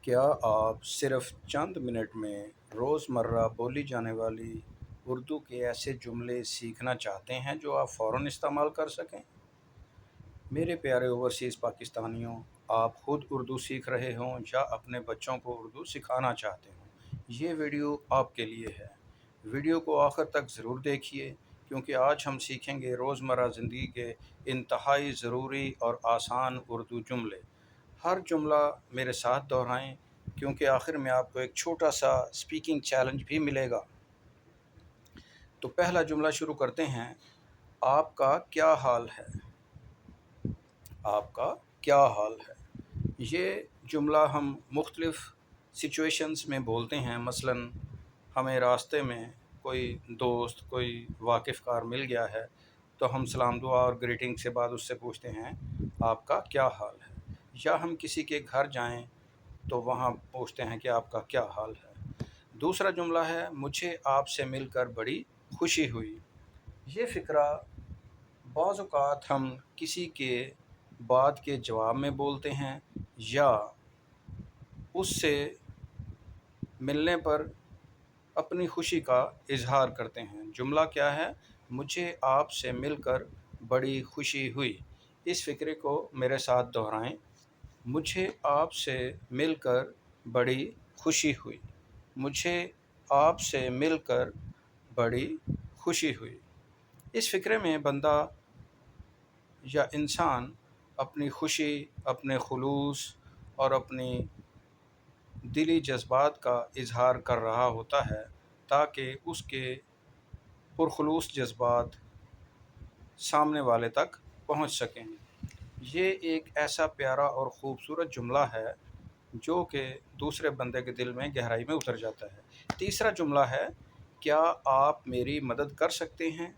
کیا آپ صرف چند منٹ میں روزمرہ بولی جانے والی اردو کے ایسے جملے سیکھنا چاہتے ہیں جو آپ فوراً استعمال کر سکیں؟ میرے پیارے اوورسیز پاکستانیوں، آپ خود اردو سیکھ رہے ہوں یا اپنے بچوں کو اردو سکھانا چاہتے ہوں، یہ ویڈیو آپ کے لیے ہے۔ ویڈیو کو آخر تک ضرور دیکھیے، کیونکہ آج ہم سیکھیں گے روزمرہ زندگی کے انتہائی ضروری اور آسان اردو جملے۔ ہر جملہ میرے ساتھ دہرائیں، کیونکہ آخر میں آپ کو ایک چھوٹا سا اسپیکنگ چیلنج بھی ملے گا۔ تو پہلا جملہ شروع کرتے ہیں۔ آپ کا کیا حال ہے؟ آپ کا کیا حال ہے؟ یہ جملہ ہم مختلف سچویشنز میں بولتے ہیں۔ مثلاً ہمیں راستے میں کوئی دوست، کوئی واقف کار مل گیا ہے، تو ہم سلام دعا اور گریٹنگ سے بعد اس سے پوچھتے ہیں آپ کا کیا حال ہے؟ یا ہم کسی کے گھر جائیں تو وہاں پوچھتے ہیں کہ آپ کا کیا حال ہے؟ دوسرا جملہ ہے مجھے آپ سے مل کر بڑی خوشی ہوئی۔ یہ فقرہ بعض اوقات ہم کسی کے بات کے جواب میں بولتے ہیں یا اس سے ملنے پر اپنی خوشی کا اظہار کرتے ہیں۔ جملہ کیا ہے؟ مجھے آپ سے مل کر بڑی خوشی ہوئی۔ اس فقرے کو میرے ساتھ دہرائیں۔ مجھے آپ سے مل کر بڑی خوشی ہوئی۔ مجھے آپ سے مل کر بڑی خوشی ہوئی۔ اس فقرے میں بندہ یا انسان اپنی خوشی، اپنے خلوص اور اپنی دلی جذبات کا اظہار کر رہا ہوتا ہے تاکہ اس کے پرخلوص جذبات سامنے والے تک پہنچ سکیں۔ یہ ایک ایسا پیارا اور خوبصورت جملہ ہے جو کہ دوسرے بندے کے دل میں گہرائی میں اتر جاتا ہے۔ تیسرا جملہ ہے کیا آپ میری مدد کر سکتے ہیں؟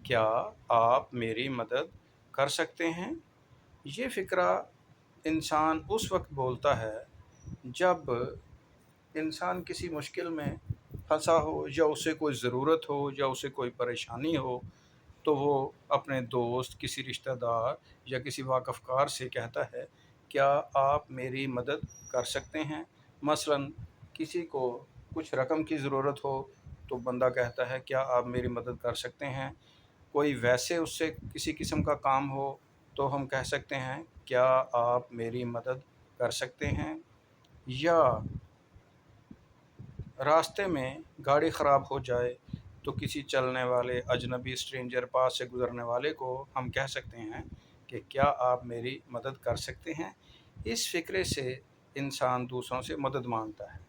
کیا آپ میری مدد کر سکتے ہیں؟ یہ فقرہ انسان اس وقت بولتا ہے جب انسان کسی مشکل میں پھنسا ہو یا اسے کوئی ضرورت ہو یا اسے کوئی پریشانی ہو، تو وہ اپنے دوست، کسی رشتہ دار یا کسی واقف کار سے کہتا ہے کیا آپ میری مدد کر سکتے ہیں؟ مثلاً کسی کو کچھ رقم کی ضرورت ہو تو بندہ کہتا ہے کیا آپ میری مدد کر سکتے ہیں؟ کوئی ویسے اس سے کسی قسم کا کام ہو تو ہم کہہ سکتے ہیں کیا آپ میری مدد کر سکتے ہیں؟ یا راستے میں گاڑی خراب ہو جائے تو کسی چلنے والے اجنبی اسٹرینجر پاس سے گزرنے والے کو ہم کہہ سکتے ہیں کہ کیا آپ میری مدد کر سکتے ہیں؟ اس فقرے سے انسان دوسروں سے مدد مانگتا ہے۔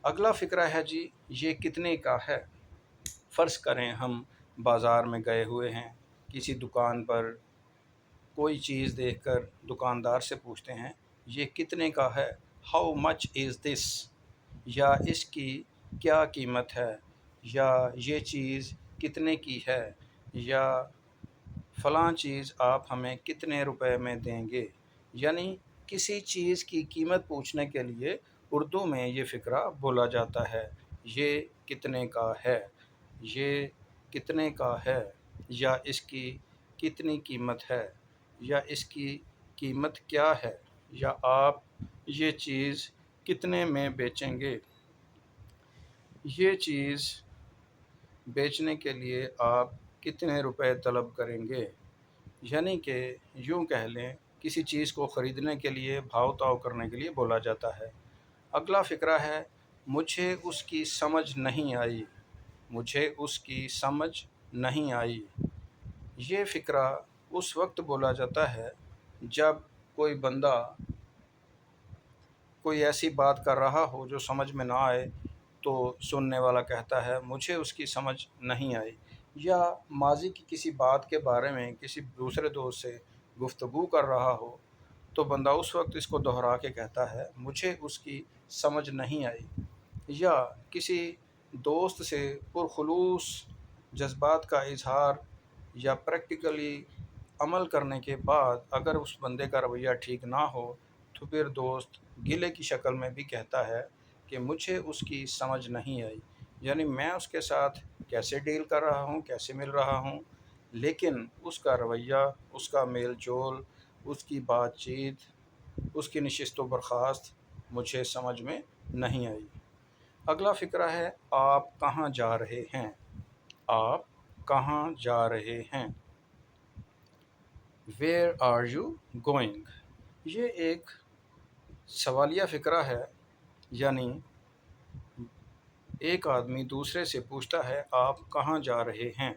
اگلا فقرہ ہے جی یہ کتنے کا ہے؟ فرض کریں ہم بازار میں گئے ہوئے ہیں، کسی دکان پر کوئی چیز دیکھ کر دکاندار سے پوچھتے ہیں یہ کتنے کا ہے؟ ہاؤ مچ از دس؟ یا اس کی کیا قیمت ہے؟ یا یہ چیز کتنے کی ہے؟ یا فلاں چیز آپ ہمیں کتنے روپے میں دیں گے؟ یعنی کسی چیز کی قیمت پوچھنے کے لیے اردو میں یہ فقرہ بولا جاتا ہے یہ کتنے کا ہے؟ یہ کتنے کا ہے؟ یا اس کی کتنی قیمت ہے؟ یا اس کی قیمت کیا ہے؟ یا آپ یہ چیز کتنے میں بیچیں گے؟ یہ چیز بیچنے کے لیے آپ کتنے روپے طلب کریں گے؟ یعنی کہ یوں کہہ لیں کسی چیز کو خریدنے کے لیے بھاؤ تاؤ کرنے کے لیے بولا جاتا ہے۔ اگلا فقرہ ہے مجھے اس کی سمجھ نہیں آئی۔ مجھے اس کی سمجھ نہیں آئی۔ یہ فقرہ اس وقت بولا جاتا ہے جب کوئی بندہ کوئی ایسی بات کر رہا ہو جو سمجھ میں نہ آئے تو سننے والا کہتا ہے مجھے اس کی سمجھ نہیں آئی۔ یا ماضی کی کسی بات کے بارے میں کسی دوسرے دوست سے گفتگو کر رہا ہو تو بندہ اس وقت اس کو دہرا کے کہتا ہے مجھے اس کی سمجھ نہیں آئی۔ یا کسی دوست سے پرخلوص جذبات کا اظہار یا پریکٹیکلی عمل کرنے کے بعد اگر اس بندے کا رویہ ٹھیک نہ ہو تو پھر دوست گلے کی شکل میں بھی کہتا ہے کہ مجھے اس کی سمجھ نہیں آئی۔ یعنی میں اس کے ساتھ کیسے ڈیل کر رہا ہوں، کیسے مل رہا ہوں، لیکن اس کا رویہ، اس کا میل جول، اس کی بات چیت، اس کی نشست و برخاست مجھے سمجھ میں نہیں آئی۔ اگلا فقرہ ہے آپ کہاں جا رہے ہیں؟ آپ کہاں جا رہے ہیں؟ Where are you going؟ یہ ایک سوالیہ فقرہ ہے، یعنی ایک آدمی دوسرے سے پوچھتا ہے آپ کہاں جا رہے ہیں؟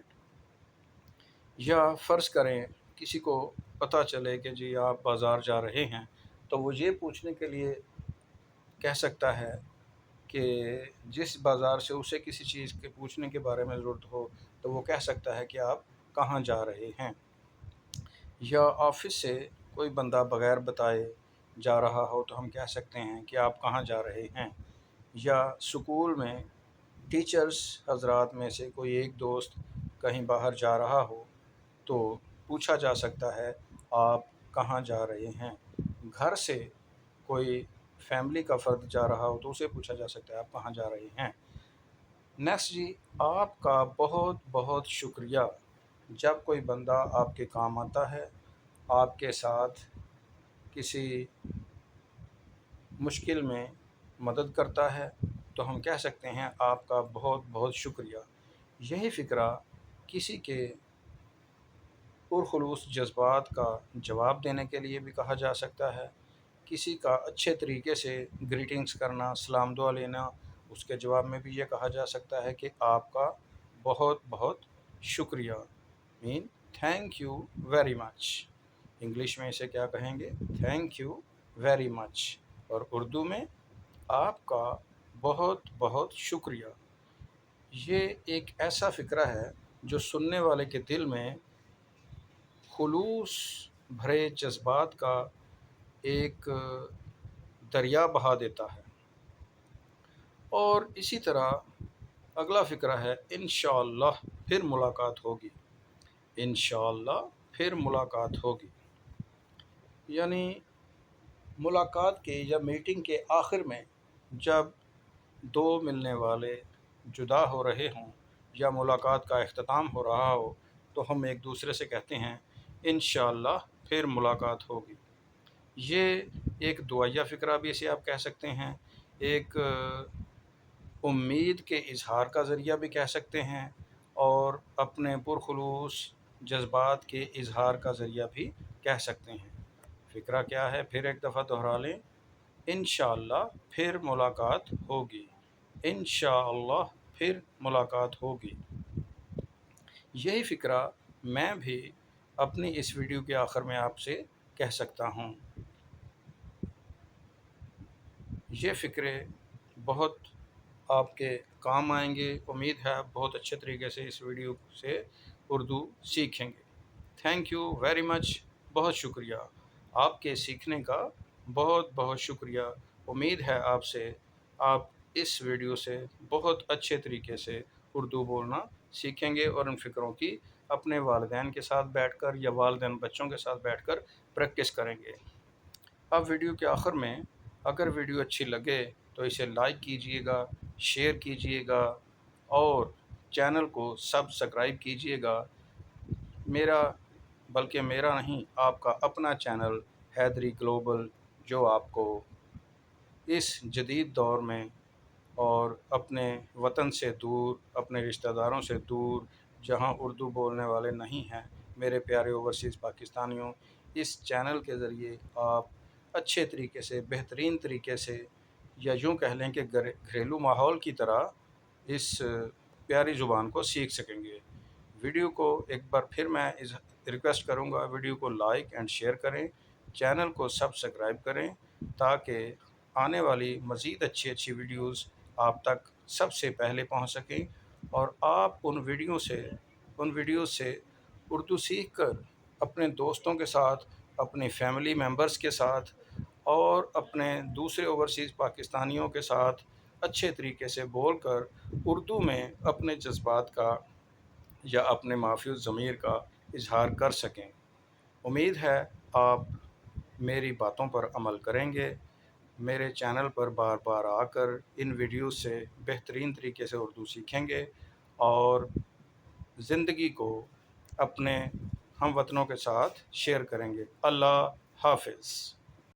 یا فرض کریں کسی کو پتہ چلے کہ جی آپ بازار جا رہے ہیں، تو وہ یہ پوچھنے کے لیے کہہ سکتا ہے کہ جس بازار سے اسے کسی چیز کے پوچھنے کے بارے میں ضرورت ہو تو وہ کہہ سکتا ہے کہ آپ کہاں جا رہے ہیں۔ یا آفس سے کوئی بندہ بغیر بتائے جا رہا ہو تو ہم کہہ سکتے ہیں کہ آپ کہاں جا رہے ہیں۔ یا سکول میں ٹیچرز حضرات میں سے کوئی ایک دوست کہیں باہر جا رہا ہو تو پوچھا جا سکتا ہے آپ کہاں جا رہے ہیں۔ گھر سے کوئی فیملی کا فرد جا رہا ہو تو اسے پوچھا جا سکتا ہے آپ کہاں جا رہے ہیں۔ نیکسٹ جی، آپ کا بہت بہت شکریہ۔ جب کوئی بندہ آپ کے کام آتا ہے، آپ کے ساتھ کسی مشکل میں مدد کرتا ہے تو ہم کہہ سکتے ہیں آپ کا بہت بہت شکریہ۔ یہی فقرہ کسی کے پرخلوص جذبات کا جواب دینے کے لیے بھی کہا جا سکتا ہے۔ کسی کا اچھے طریقے سے گریٹنگز کرنا، سلام دعا لینا، اس کے جواب میں بھی یہ کہا جا سکتا ہے کہ آپ کا بہت بہت شکریہ، مین thank you very much. English میں اسے کیا کہیں گے؟ Thank you very much. اور اردو میں آپ کا بہت بہت شکریہ۔ یہ ایک ایسا فقرہ ہے جو سننے والے کے دل میں خلوص بھرے جذبات کا ایک دریا بہا دیتا ہے۔ اور اسی طرح اگلا فقرہ ہے انشاءاللہ پھر ملاقات ہوگی۔ انشاءاللہ پھر ملاقات ہوگی، یعنی ملاقات کے یا میٹنگ کے آخر میں جب دو ملنے والے جدا ہو رہے ہوں یا ملاقات کا اختتام ہو رہا ہو تو ہم ایک دوسرے سے کہتے ہیں انشاءاللہ پھر ملاقات ہوگی۔ یہ ایک دعائیہ فقرہ بھی اسے آپ کہہ سکتے ہیں، ایک امید کے اظہار کا ذریعہ بھی کہہ سکتے ہیں، اور اپنے پرخلوص جذبات کے اظہار کا ذریعہ بھی کہہ سکتے ہیں۔ فقرہ کیا ہے؟ پھر ایک دفعہ دہرا لیں، انشاءاللہ پھر ملاقات ہوگی۔ انشاءاللہ پھر ملاقات ہوگی۔ یہی فقرہ میں بھی اپنی اس ویڈیو کے آخر میں آپ سے کہہ سکتا ہوں۔ یہ فقرے بہت آپ کے کام آئیں گے، امید ہے آپ بہت اچھے طریقے سے اس ویڈیو سے اردو سیکھیں گے۔ تھینک یو ویری مچ، بہت شکریہ۔ آپ کے سیکھنے کا بہت بہت شکریہ۔ امید ہے آپ اس ویڈیو سے بہت اچھے طریقے سے اردو بولنا سیکھیں گے اور ان فقروں کی اپنے والدین کے ساتھ بیٹھ کر یا والدین بچوں کے ساتھ بیٹھ کر پریکٹس کریں گے۔ اب ویڈیو کے آخر میں اگر ویڈیو اچھی لگے تو اسے لائک کیجئے گا، شیئر کیجئے گا اور چینل کو سبسکرائب کیجئے گا۔ میرا نہیں، آپ کا اپنا چینل حیدری گلوبل، جو آپ کو اس جدید دور میں اور اپنے وطن سے دور، اپنے رشتہ داروں سے دور، جہاں اردو بولنے والے نہیں ہیں، میرے پیارے اوورسیز پاکستانیوں، اس چینل کے ذریعے آپ اچھے طریقے سے، بہترین طریقے سے، یا یوں کہہ لیں کہ گھریلو ماحول کی طرح اس پیاری زبان کو سیکھ سکیں گے۔ ویڈیو کو ایک بار پھر میں ریکویسٹ کروں گا، ویڈیو کو لائک اینڈ شیئر کریں، چینل کو سبسکرائب کریں تاکہ آنے والی مزید اچھی ویڈیوز آپ تک سب سے پہلے پہنچ سکیں، اور آپ ان ویڈیوز سے اردو سیکھ کر اپنے دوستوں کے ساتھ، اپنی فیملی ممبرز کے ساتھ اور اپنے دوسرے اوورسیز پاکستانیوں کے ساتھ اچھے طریقے سے بول کر اردو میں اپنے جذبات کا یا اپنے مافی الضمیر کا اظہار کر سکیں۔ امید ہے آپ میری باتوں پر عمل کریں گے، میرے چینل پر بار بار آ کر ان ویڈیوز سے بہترین طریقے سے اردو سیکھیں گے اور زندگی کو اپنے ہم وطنوں کے ساتھ شیئر کریں گے۔ اللہ حافظ۔